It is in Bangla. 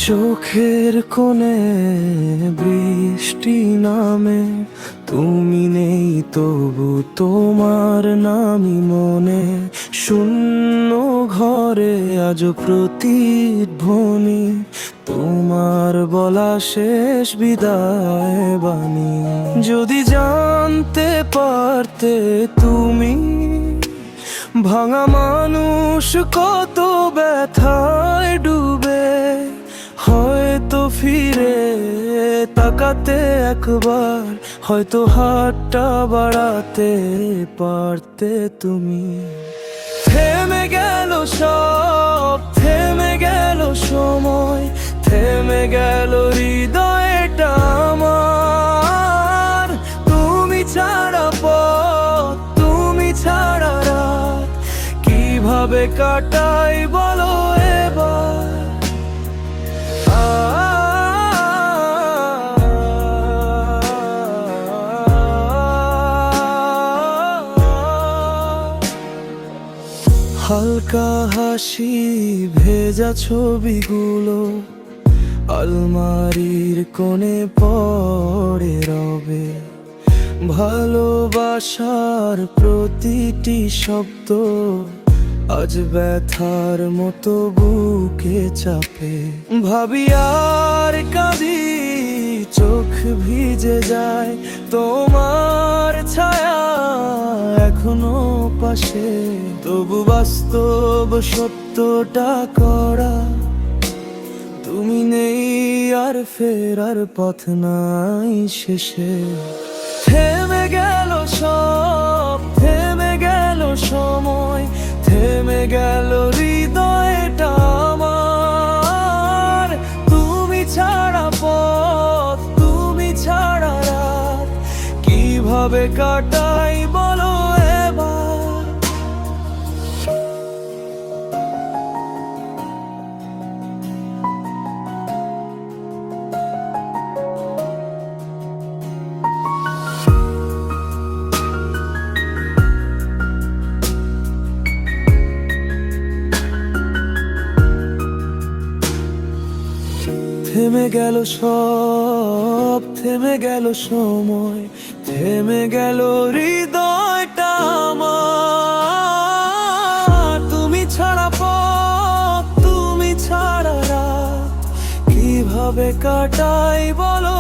চোখের কোণে বৃষ্টি নামে, তুমি নেই তবু তোমার নামই মনে। শূন্য ঘরে আজ প্রতিধ্বনি, তোমার বলা শেষ বিদায় বাণী। যদি জানতে পারতে তুমি ভাঙা মানুষ কত ব্যথায় ডুবে, হয়তো ফিরে তাকাতে একবার, হয়তো হাতটা বাড়াতে পারতে তুমি। থেমে গেল সব, থেমে গেল সময়, থেমে গেল হৃদয়টা আমার। তুমি ছাড়া পথ, তুমি ছাড়া রাত, কিভাবে কাটাই বলো এবার। হালকা হাসি ভেজা ছবিগুলো আলমারির কোণে পড়ে রবে। ভালোবাসার প্রতিটি শব্দ আজ ব্যথার মতো বুকে চাপে। ভাবি আর কাঁদি, চোখ ভিজে যায়, তোমার ছায়া এখনো পাশে। তবু বাস্তব সত্যটা করা, তুমি নেই আর ফেরার পথ নাই শেষে। থেমে গেল সব, থেমে গেল সময়, থেমে গেল হৃদয়টা আমার। তুমি ছাড়া পথ, তুমি ছাড়া রাত, কিভাবে কাটাই বলো এবার। থেমে গেল সব, থেমে গেল সময়, থেমে গেল হৃদয়টা আমার। তুমি ছাড়া পথ, তুমি ছাড়া রাত, কিভাবে কাটাই বলো